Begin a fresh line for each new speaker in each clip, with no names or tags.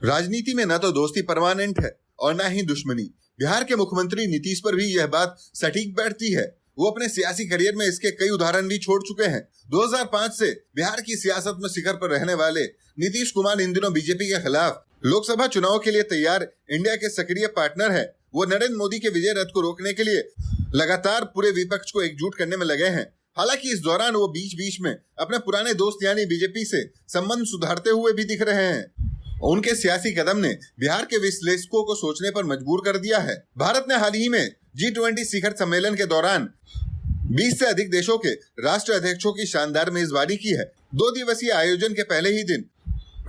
राजनीति में न तो दोस्ती परमानेंट है और न ही दुश्मनी। बिहार के मुख्यमंत्री नीतीश पर भी यह बात सटीक बैठती है। वो अपने सियासी करियर में इसके कई उदाहरण भी छोड़ चुके हैं। 2005 से बिहार की सियासत में शिखर पर रहने वाले नीतीश कुमार इन दिनों बीजेपी के खिलाफ लोकसभा चुनाव के लिए तैयार इंडिया के सक्रिय पार्टनर है। वो नरेंद्र मोदी के विजय रथ को रोकने के लिए लगातार पूरे विपक्ष को एकजुट करने में लगे हैं। हालांकि इस दौरान वो बीच बीच में अपने पुराने दोस्त यानी बीजेपी से संबंध सुधारते हुए भी दिख रहे हैं। उनके सियासी कदम ने बिहार के विश्लेषकों को सोचने पर मजबूर कर दिया है। भारत ने हाल ही में G20 शिखर सम्मेलन के दौरान 20 से अधिक देशों के राष्ट्र अध्यक्षों की शानदार मेजबानी की है। 2 दिवसीय आयोजन के पहले ही दिन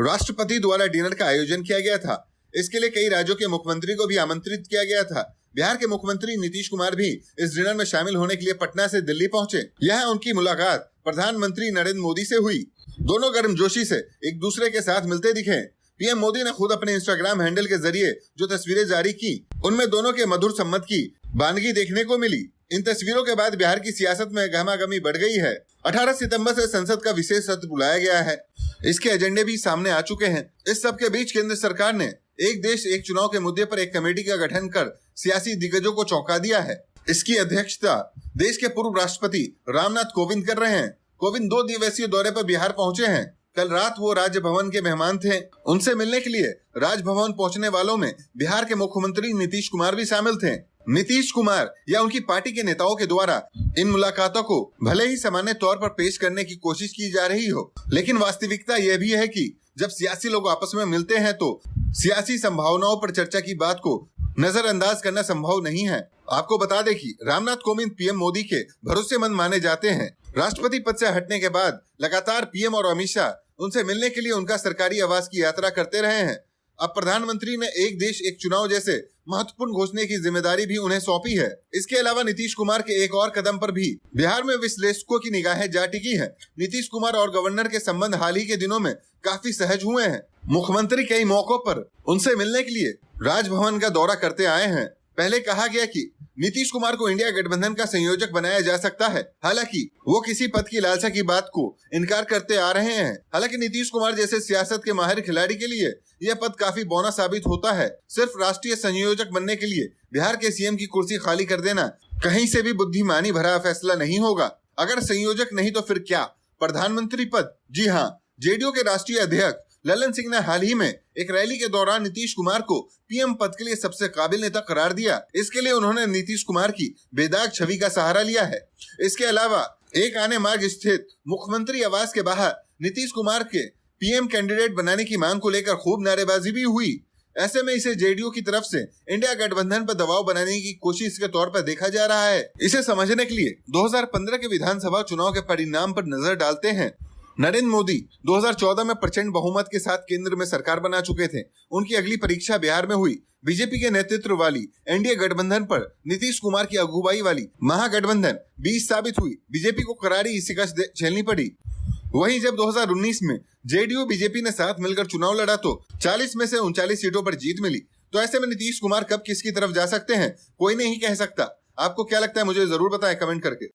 राष्ट्रपति द्वारा डिनर का आयोजन किया गया था। इसके लिए कई राज्यों के मुख्यमंत्री को भी आमंत्रित किया गया था। बिहार के मुख्यमंत्री नीतीश कुमार भी इस डिनर में शामिल होने के लिए पटना से दिल्ली पहुंचे। यह उनकी मुलाकात प्रधानमंत्री नरेंद्र मोदी से हुई। दोनों गर्मजोशी से एक दूसरे के साथ मिलते दिखे। पीएम मोदी ने खुद अपने इंस्टाग्राम हैंडल के जरिए जो तस्वीरें जारी की, उनमें दोनों के मधुर संबंध की बानगी देखने को मिली। इन तस्वीरों के बाद बिहार की सियासत में गहमागहमी बढ़ गई है। 18 सितंबर से संसद का विशेष सत्र बुलाया गया है। इसके एजेंडे भी सामने आ चुके हैं। इस सब के बीच केंद्र सरकार ने एक देश एक चुनाव के मुद्दे पर एक कमेटी का गठन कर सियासी दिग्गजों को चौंका दिया है। इसकी अध्यक्षता देश के पूर्व राष्ट्रपति रामनाथ कोविंद कर रहे हैं। कोविंद 2 दिवसीय दौरे पर बिहार पहुंचे हैं। कल रात वो राजभवन के मेहमान थे। उनसे मिलने के लिए राजभवन पहुंचने वालों में बिहार के मुख्यमंत्री नीतीश कुमार भी शामिल थे। नीतीश कुमार या उनकी पार्टी के नेताओं के द्वारा इन मुलाकातों को भले ही सामान्य तौर पर पेश करने की कोशिश की जा रही हो, लेकिन वास्तविकता यह भी है कि जब सियासी लोग आपस में मिलते हैं तो सियासी संभावनाओं पर चर्चा की बात को नजरअंदाज करना संभव नहीं है। आपको बता दें कि रामनाथ कोविंद पीएम मोदी के भरोसेमंद माने जाते हैं। राष्ट्रपति पद से हटने के बाद लगातार पीएम और अमित शाह उनसे मिलने के लिए उनका सरकारी आवास की यात्रा करते रहे हैं। अब प्रधानमंत्री ने एक देश एक चुनाव जैसे महत्वपूर्ण घोषणा की जिम्मेदारी भी उन्हें सौंपी है। इसके अलावा नीतीश कुमार के एक और कदम पर भी बिहार में विश्लेषकों की निगाहें जा टिकी है। नीतीश कुमार और गवर्नर के संबंध हाल ही के दिनों में काफी सहज हुए हैं। मुख्यमंत्री कई मौकों पर उनसे मिलने के लिए राजभवन का दौरा करते आए हैं। पहले कहा गया कि नीतीश कुमार को इंडिया गठबंधन का संयोजक बनाया जा सकता है। हालांकि वो किसी पद की लालसा की बात को इनकार करते आ रहे हैं। हालांकि नीतीश कुमार जैसे सियासत के माहिर खिलाड़ी के लिए यह पद काफी बौना साबित होता है। सिर्फ राष्ट्रीय संयोजक बनने के लिए बिहार के सीएम की कुर्सी खाली कर देना कहीं से भी बुद्धिमानी भरा फैसला नहीं होगा। अगर संयोजक नहीं तो फिर क्या, प्रधानमंत्री पद? जी हाँ, जेडीयू के राष्ट्रीय अध्यक्ष ललन सिंह ने हाल ही में एक रैली के दौरान नीतीश कुमार को पीएम पद के लिए सबसे काबिल नेता करार दिया। इसके लिए उन्होंने नीतीश कुमार की बेदाग छवि का सहारा लिया है। इसके अलावा एक आने मार्ग स्थित मुख्यमंत्री आवास के बाहर नीतीश कुमार के पीएम कैंडिडेट बनाने की मांग को लेकर खूब नारेबाजी भी हुई। ऐसे में इसे जेडीयू की तरफ से इंडिया गठबंधन पर दबाव बनाने की कोशिश के तौर पर देखा जा रहा है। इसे समझने के लिए 2015 के विधानसभा चुनाव के परिणाम पर नजर डालते हैं। नरेंद्र मोदी 2014 में प्रचंड बहुमत के साथ केंद्र में सरकार बना चुके थे। उनकी अगली परीक्षा बिहार में हुई। बीजेपी के नेतृत्व वाली एनडीए गठबंधन पर नीतीश कुमार की अगुवाई वाली महागठबंधन 20 साबित हुई। बीजेपी को करारी शिकस्त झेलनी पड़ी। वहीं जब 2019 में जेडीयू बीजेपी ने साथ मिलकर चुनाव लड़ा तो 40 में से 39 सीटों पर जीत मिली। तो ऐसे में नीतीश कुमार कब किसकी तरफ जा सकते हैं, कोई नहीं कह सकता। आपको क्या लगता है, मुझे जरूर बताएं कमेंट करके।